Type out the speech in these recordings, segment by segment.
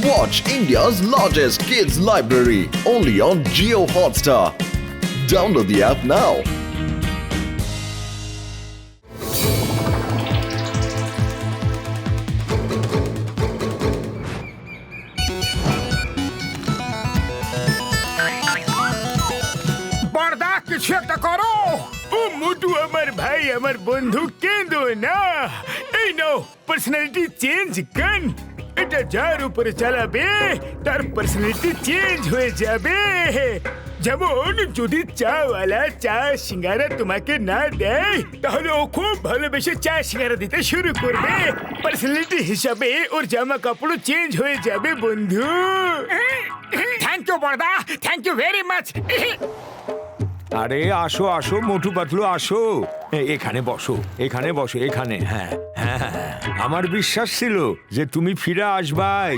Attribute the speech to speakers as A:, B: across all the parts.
A: Watch India's largest kids library only on Jio Hotstar. Download the app now.
B: বড়দা কিছু একটা করো। ও মোটু আমার ভাই আমার বন্ধু কেঁদো না। এই নাও পার্সোনালিটি চেঞ্জ গান। এটা যার উপরে চালাবে তার পার্সোনালিটি চেঞ্জ হয়ে যাবে। যেমন যদি চাওয়ালা চা সিঙ্গারা তোমাকে না দেয় তাহলে ও খুব ভালোবেসে চা সিঙ্গারা দিতে শুরু করবে। পার্সোনালিটি হিসাবে ওর জামা কাপড় চেঞ্জ হয়ে যাবে বন্ধু। থ্যাংক ইউ বড়দা, থ্যাংক ইউ ভেরি মাচ।
C: আরে আসো আসো মোটু পাতলু আসো, এখানে বসো, এখানে বসো, এখানে। হ্যাঁ হ্যাঁ হ্যাঁ, আমার বিশ্বাস ছিল যে তুমি ফিরে আসবাই।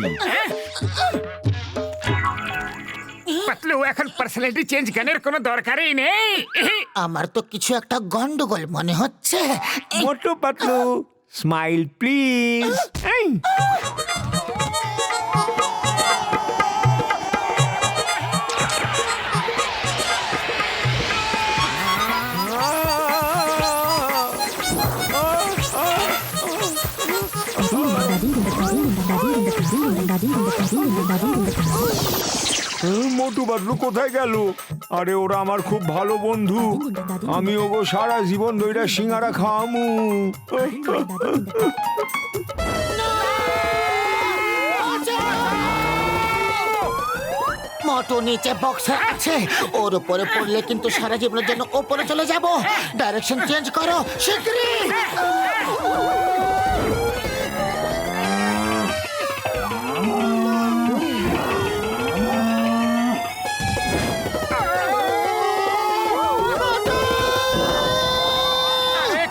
B: পাতলু এখন পার্সোনালিটি চেঞ্জ গানের কোনো দরকারই নেই।
D: আমার তো কিছু একটা গন্ডগোল মনে হচ্ছে।
C: Motu Patlu smile please. মোটু পাতলু কোথায় গেল? আরে ওরা আমার খুব ভালো বন্ধু, আমি ওগো সারা জীবন ধইরা সিঙ্গারা খাওয়ামু।
D: মোটু নিচে বক্সার আছে, ওর উপরে পড়লে কিন্তু সারা জীবনের জন্য উপরে চলে যাব। ডাইরেকশন চেঞ্জ করো শিগগিরই।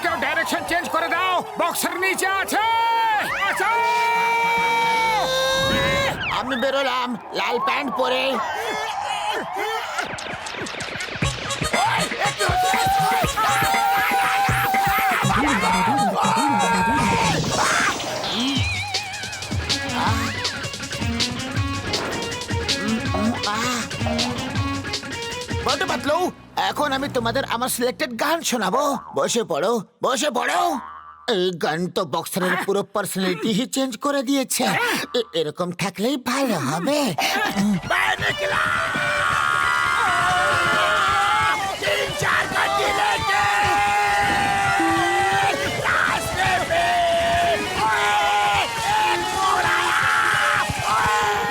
B: কেউ ডাইরেকশন চেঞ্জ করে দাও, বক্সের নিচে আছে।
D: আমি বেরোলাম লাল প্যান্ট পরে। মোটু পাতলু, এখন আমি তোমাদের আমার সিলেক্টেড গান শোনাবো। বসে পড়ো, বসে পড়ো। এই গান তো বক্সারের পুরো পার্সোনালিটি হি চেঞ্জ করে দিয়েছে। এরকম থাকলেই ভালো হবে।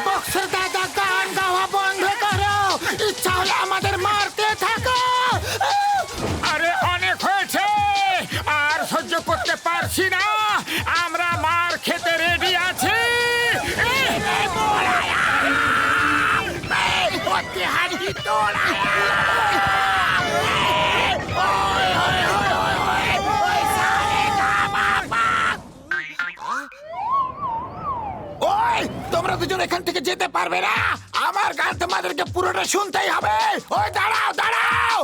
D: বক্সার দাদা গান গাওয়া বন্ধ করো, ইচ্ছা হলে আমাদের মারতে থাকো।
B: আরে অনেক হয়েছে, আর সহ্য করতে পারছি না। আমরা মার খেতে রেডি আছি।
D: ওই তোমরা দুজন এখান থেকে যেতে পারবে না, আমার গান তোমাদেরকে পুরোটা শুনতেই হবে। ওই দাঁড়াও দাঁড়াও।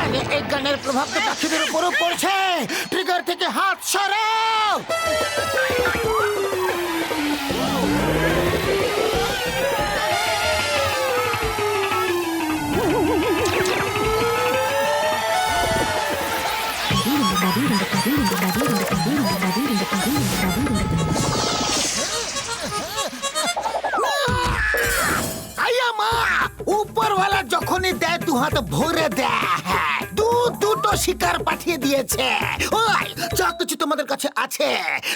D: আরে এই গানের প্রভাব তো পাখিদের উপরও পড়ছে। ট্রিগার থেকে হাত সরাও। উপরওয়ালা যখনই দেয় দু হাত ভরে দেয়। দুটো শিকার পাঠিয়ে দিয়েছে। ওই যা কিছু তোমাদের কাছে আছে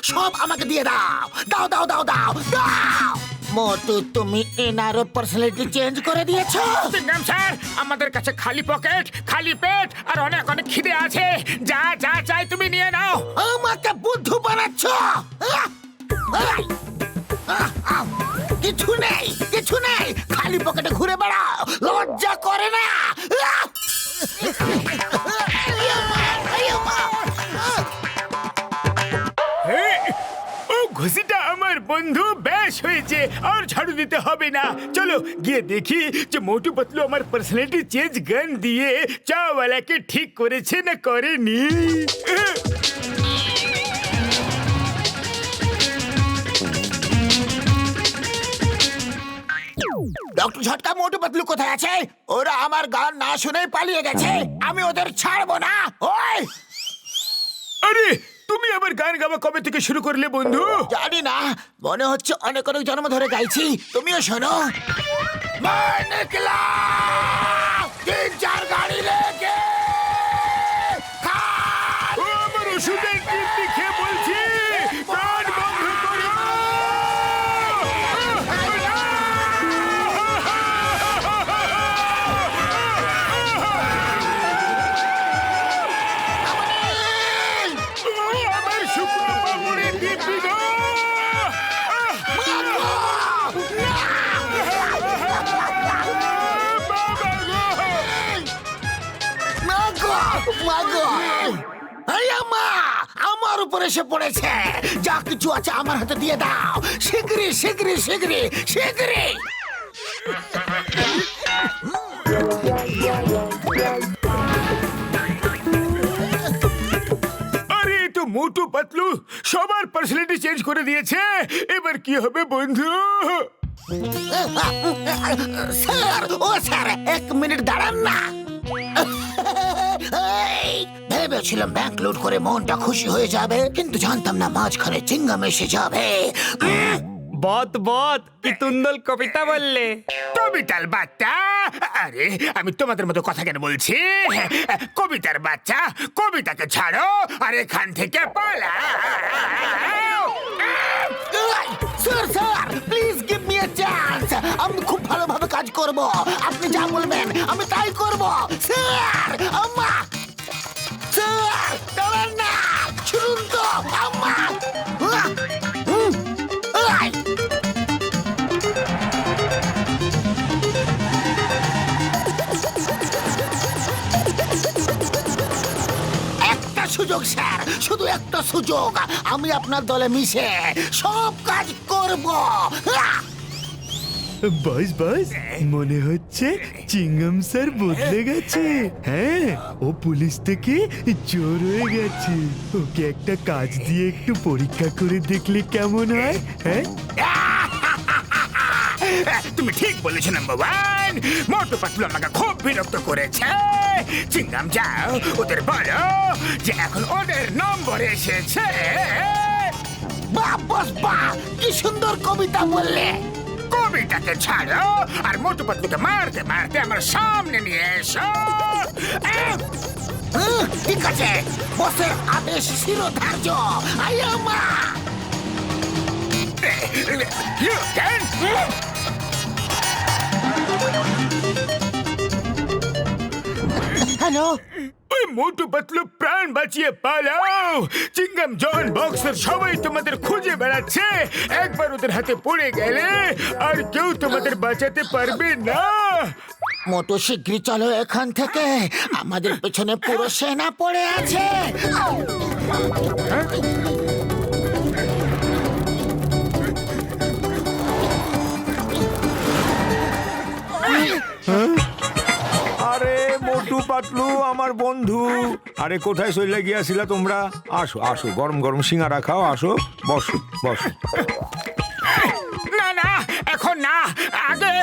D: সব আমাকে দিয়ে দাও। দাও দাও দাও দাও দাও। মোটু তুমি এনারও পার্সোনালিটি চেঞ্জ করে দিয়েছো।
B: সিঙ্গাম স্যার, আমাদের কাছে খালি পকেট, খালি পেট আর অনেক অনেক খিদে আছে। যা যা চাই তুমি নিয়ে নাও।
D: আমাকে বুদ্ধু বানাচ্ছ। কিছু নেই, কিছু নেই, খালি পকেটে ঘুরে বেড়াও, লজ্জা করে না।
B: ও ঘুষিটা আমার বন্ধু, বেশ হয়েছে, আর ঝাড়ু দিতে হবে না। চলো গিয়ে দেখি যে মোটু পাতলু আমার পার্সোনালিটি চেঞ্জ গান দিয়ে চাওয়ালাকে ঠিক করেছে না করেনি।
D: ডক্টর ঝটকা, মোটু পাতলু কোথায় আছে? ওরা আমার গান না শুনেই পালিয়ে গেছে, আমি ওদের ছাড়বো না। ওই
B: আরে তুমি আবার গান গাওয়া কবে থেকে শুরু করলে বন্ধু?
D: জানি না, মনে হচ্ছে অনেক অনেক জন্ম ধরে গাইছি। তুমিও শোনো। मैं निकला 3-4 गाड़ी लेके,
B: ও আমার ওষুধের কীর্তি খেয়ে বলছি, গান বন্ধ করো। আমার শুকনো পাপড়ে দিব্যি গো।
D: আমার উপর এসে পড়েছে। যা কিছু আছে আমার হাতে দিয়ে দাও, শিগগিরই শিগগিরই শিগগিরই শিগগিরই।
B: আরে এ তো মোটু পাতলু সবার পার্সোনালিটি চেঞ্জ করে দিয়েছে। এবার কি হবে বন্ধু?
D: স্যার, ও স্যার, 1 মিনিট দাঁড়ান না। এই, ভেবেছিলাম ব্যাংক লুট করে মনটা খুশি হয়ে যাবে, কিন্তু জানতাম না মাঝখানে চিঙ্গাম এসে যাবে।
E: বত বত কি তুন্দল কবিতা বললে।
B: কবিতার বাচ্চা, আরে আমি তোমাদের মতো কথা কেন বলছি? কবিতার বাচ্চা, কবিতাকে ছাড়ো আর এখান থেকে পালাও।
D: Sir sir, please give me a chance. আমি খুব ভালোভাবে কাজ করব, আপনি যা বলবেন আমি তাই করব। স্যার, আম্মা, স্যার দাঁড়ান না, শুনুন তো আম্মা। আই! একটা সুযোগ স্যার, শুধু একটা সুযোগ, আমি আপনার দলে মিশে সব কাজ করব।
F: বাস বাস, মনে হচ্ছে চিংগাম স্যার বদলে গেছে। হ্যাঁ, ও পুলিশ থেকে চোর হয়ে গেছে। ওকে একটা কাজ দিয়ে একটু পরীক্ষা করে দেখলে কেমন হয়? হ্যাঁ,
B: তুমি ঠিক বলেছো নাম্বার 1। মোটু পাতলু আমাকে খুব বিরক্ত করেছে। চিংগাম যাও, ওদের বলো যে এখন ওদের নম্বর এসেছে।
D: বাহ বস বাহ, কি সুন্দর কবিতা বললে।
B: কবিতাকে ছাড়ো আর মোটু পাতলুকে মারতে মারতে আমার সামনে নিয়ে এসো।
D: ঠিক আছে, বসের আদেশ শিরোধার্য। আয়ামা
B: You can.
D: হ্যালো,
B: ওই মোটু পাতলু প্রাণ বাঁচিয়ে পালাও। চিংগাম, জন, বক্সার সবাই তোমাদের খুঁজে বেড়াচ্ছে। একবার ওদের হাতে পড়ে গেলে আর কেউ তোমাদের বাঁচাতে পারবে না।
D: মোটু শিগগিরই চলো এখান থেকে, আমাদের পেছনে পুরো সেনা পড়ে আছে।
C: আরে মোটু পাতলু আমার বন্ধু, আরে কোথায় চলে গিয়াছিলা তোমরা? আসো আসো, গরম গরম সিঙ্গারা খাও, আসো বসো বসো।
B: না না, এখন না, আগে।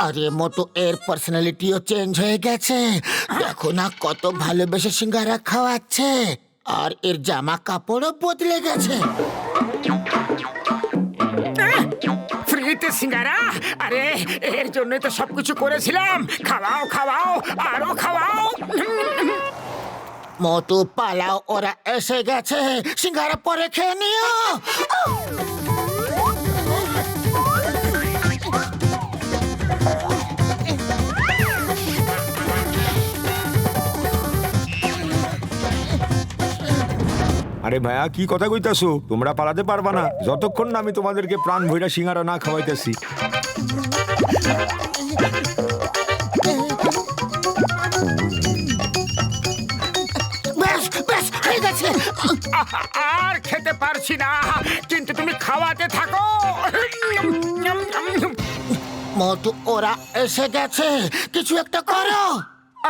D: আরে মোটু, এর পার্সোনালিটিও চেঞ্জ হয়ে গেছে। দেখো না কত ভালোবেসে সিঙ্গারা খাওয়াচ্ছে, আর এর জামা কাপড়ও বদলে গেছে।
B: ফ্রিতে সিঙ্গারা? আরে এর জন্য তো সবকিছু করেছিলাম। খাওয়াও খাওয়াও, আরো খাওয়াও।
D: মোটু পালাও, ওরা এসে গেছে। সিঙ্গারা পরে খেয়ে নিও।
C: আরে ভাইয়া কি কথা কইতাছো? তোমরা পালাতে পারবা না যতক্ষণ না আমি তোমাদেরকে প্রাণ ভইরা সিঙ্গারা না খাওয়াইতেছি।
D: বেশ বেশ ঠিক আছে।
B: আর খেতে পারছি না, কিন্তু তুমি খাওয়াতে থাকো।
D: মোটু ওরা এসে গেছে, কিছু একটা করো।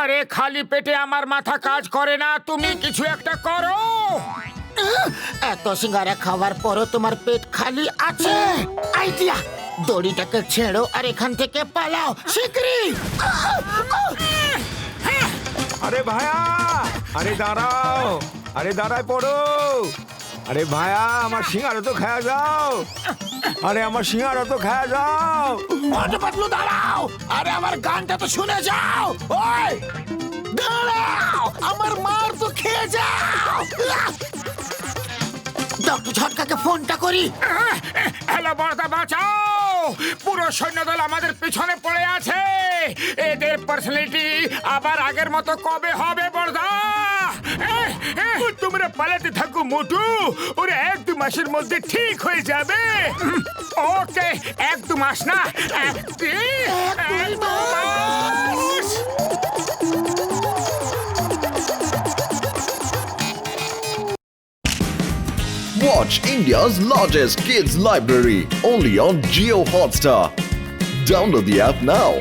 B: আরে খালি পেটে আমার মাথা কাজ করে না, তুমি কিছু একটা করো।
D: এত সিঙ্গারা খাওয়ার পরও তোমার পেট খালি আছে। আইডিয়া, দড়িটাকে ছেড়ো আর এখান থেকে পালাও শিগগিরই।
C: আরে ভাইয়া, আরে দাঁড়াও, আরে দাঁড়ায় পড়ো। আরে ভাইয়া আমার সিঙ্গারা তো খায়া যাও, আরে আমার সিঙ্গারা তো খায়া যাও।
D: মোটু পাতলু দাঁড়াও, আরে আমার গানটা তো শুনে যাও। ওই দাঁড়াও, আমার মার তো খেয়ে যাও। ডক্টর ঝটকাকে ফোনটা করি।
B: হ্যালো বড়দা, বাঁচাও! পুরো সৈন্যদল আমাদের পিছনে পড়ে আছে। এদের পার্সোনালিটি আবার আগের মতো কবে হবে বড়দা? তোমরা পালাতে থাকো মোটু, ওরা 1-2 মাসের মধ্যে ঠিক হয়ে যাবে। ওকে, 1-2 মাস না, 1-2 মাস।
A: Watch India's largest kids library only on Geo Hotstar. Download the app now.